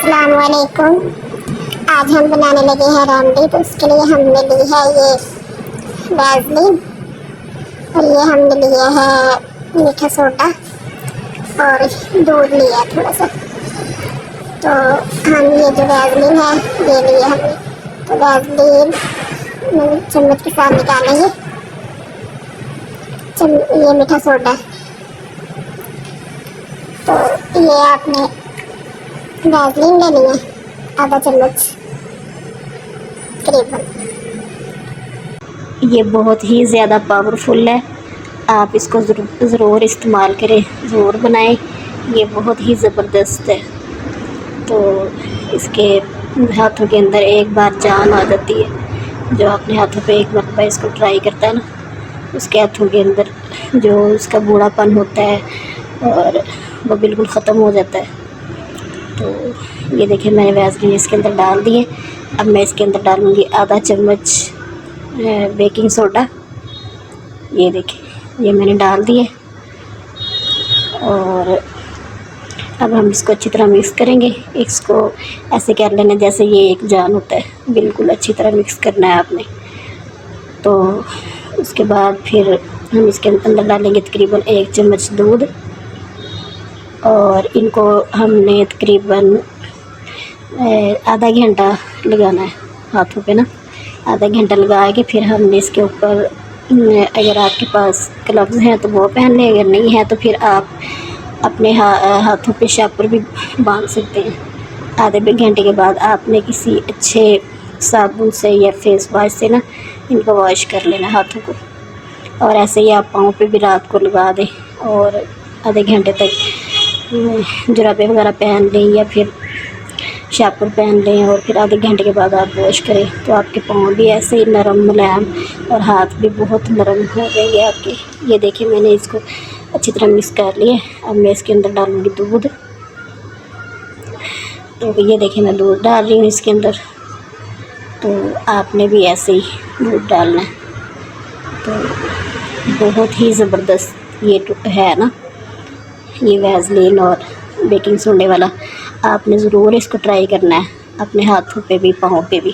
अस्सलाम वालेकुम। आज हम बनाने लगे हैं रेमडी। तो उसके लिए हमने ली है ये वैसलीन और ये हमने लिया है मीठा सोडा और दूध लिया है थोड़ा सा। तो हम ये जो वैसलीन है ये लिया हमने। तो वैसलीन चम्मच के साथ निकालेंगे। ये मीठा सोडा, तो ये आपने वैसलीन लेनी है आधा चम्मच करीबन। ये बहुत ही ज़्यादा पावरफुल है, आप इसको ज़रूर इस्तेमाल करें, ज़रूर बनाएं। ये बहुत ही ज़बरदस्त है। तो इसके हाथों के अंदर एक बार जान आ जाती है। जो अपने हाथों पे एक मरतबा इसको ट्राई करता है ना, उसके हाथों के अंदर जो उसका बूढ़ापन होता है और वो बिल्कुल ख़त्म हो जाता है। तो ये देखिए मैंने वैसलीन इसके अंदर डाल दिए। अब मैं इसके अंदर डालूँगी आधा चम्मच बेकिंग सोडा। ये देखिए ये मैंने डाल दिए और अब हम इसको अच्छी तरह मिक्स करेंगे। इसको ऐसे कर लेना जैसे ये एक जान होता है, बिल्कुल अच्छी तरह मिक्स करना है आपने। तो उसके बाद फिर हम इसके अंदर डालेंगे तकरीबन 1 चम्मच दूध और इनको हमने तकरीबन आधा घंटा लगाना है हाथों पे ना। आधा घंटा लगा के फिर हमने इसके ऊपर अगर आपके पास ग्लव्स हैं तो वो पहन लें, अगर नहीं है तो फिर आप अपने हाथों पे शापर भी बांध सकते हैं। आधे घंटे के बाद आपने किसी अच्छे साबुन से या फेस वॉश से ना इनको वॉश कर लेना हाथों को। और ऐसे ही आप पाँव पे भी रात को लगा दें और आधे घंटे तक जुराबे वगैरह पहन लें या फिर शापर पहन लें और फिर आधे घंटे के बाद आप वॉश करें। तो आपके पाँव भी ऐसे ही नरम मुलायम और हाथ भी बहुत नरम हो जाएंगे आपके। ये देखिए मैंने इसको अच्छी तरह मिक्स कर लिया। अब मैं इसके अंदर डालूँगी दूध। तो ये देखिए मैं दूध डाल रही हूँ इसके अंदर। तो आपने भी ऐसे ही दूध डालना है। तो बहुत ही ज़बरदस्त ये है ना, ये वैसलीन और बेकिंग सोडे वाला। आपने ज़रूर इसको ट्राई करना है अपने हाथों पे भी पाँव पे भी।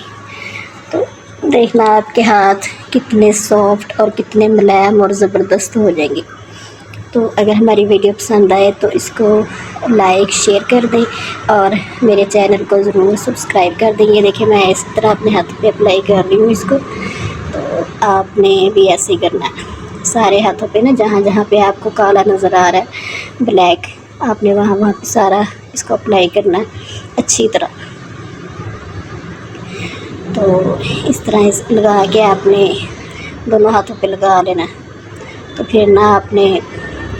तो देखना आपके हाथ कितने सॉफ्ट और कितने मुलायम और ज़बरदस्त हो जाएंगे। तो अगर हमारी वीडियो पसंद आए तो इसको लाइक शेयर कर दें और मेरे चैनल को ज़रूर सब्सक्राइब कर दें। ये देखिए मैं इस तरह अपने हाथ पे अप्लाई कर रही हूँ इसको। तो आपने भी ऐसे ही करना है सारे हाथों पे ना, जहाँ जहाँ पे आपको काला नज़र आ रहा है ब्लैक, आपने वहाँ पे सारा इसको अप्लाई करना है अच्छी तरह। तो इस तरह लगा के आपने दोनों हाथों पे लगा लेना। तो फिर ना आपने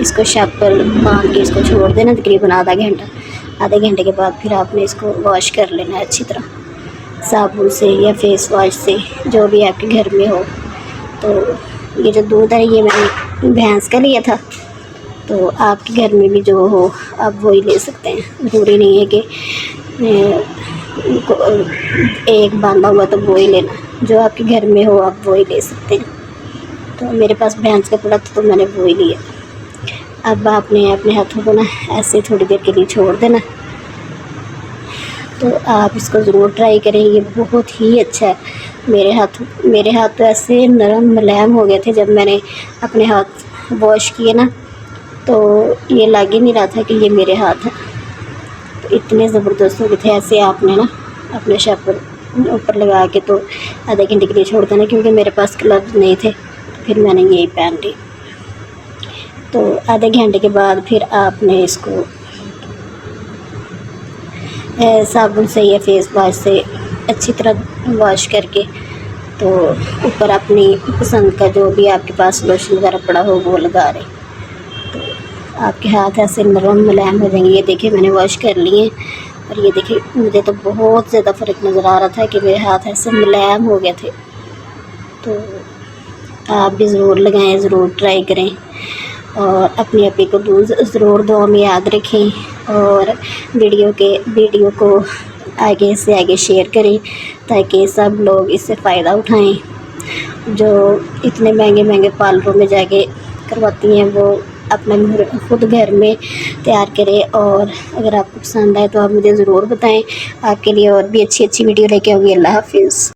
इसको शापर बांध के इसको छोड़ देना तकरीबन आधा घंटा। आधे घंटे के बाद फिर आपने इसको वॉश कर लेना है अच्छी तरह साबुन से या फेस वॉश से, जो भी आपके घर में हो। तो ये जो दूध है ये मैंने भैंस का लिया था। तो आपके घर में भी जो हो आप वही ले सकते हैं। ज़रूरी नहीं है कि एक बांधा हुआ तो वही लेना, जो आपके घर में हो आप वही ले सकते हैं। तो मेरे पास भैंस का पड़ा तो मैंने वही लिया। अब आपने अपने हाथों को ना ऐसे थोड़ी देर के लिए छोड़ देना। तो आप इसको ज़रूर ट्राई करें, ये बहुत ही अच्छा है। मेरे हाथ तो ऐसे नरम मुलायम हो गए थे जब मैंने अपने हाथ वॉश किए ना, तो ये लग ही नहीं रहा था कि ये मेरे हाथ हैं। तो इतने ज़बरदस्त हो गए थे। ऐसे आपने ना अपने शापर ऊपर लगा के तो आधे घंटे के लिए छोड़ देना, क्योंकि मेरे पास ग्लव्स नहीं थे तो फिर मैंने यही पहन ली। तो आधे घंटे के बाद फिर आपने इसको साबुन से या फेस वॉश से अच्छी तरह वॉश करके तो ऊपर अपनी पसंद का जो भी आपके पास लोशन वगैरह पड़ा हो वो लगा रहे। तो आपके हाथ ऐसे नरम मुलायम हो जाएंगे। ये देखिए मैंने वॉश कर लिए और ये देखिए मुझे तो बहुत ज़्यादा फ़र्क नज़र आ रहा था कि मेरे हाथ ऐसे मुलायम हो गए थे। तो आप भी ज़रूर लगाएं, ज़रूर ट्राई करें और अपनी अपनी को ज़रूर दुआ में याद रखें और वीडियो को आगे से आगे शेयर करें ताकि सब लोग इससे फ़ायदा उठाएं। जो इतने महंगे महंगे पार्लरों में जाके करवाती हैं वो अपना खुद घर में तैयार करें। और अगर आपको पसंद आए तो आप मुझे ज़रूर बताएं। आपके लिए और भी अच्छी अच्छी वीडियो लेके आऊँगी। अल्लाह हाफिज़।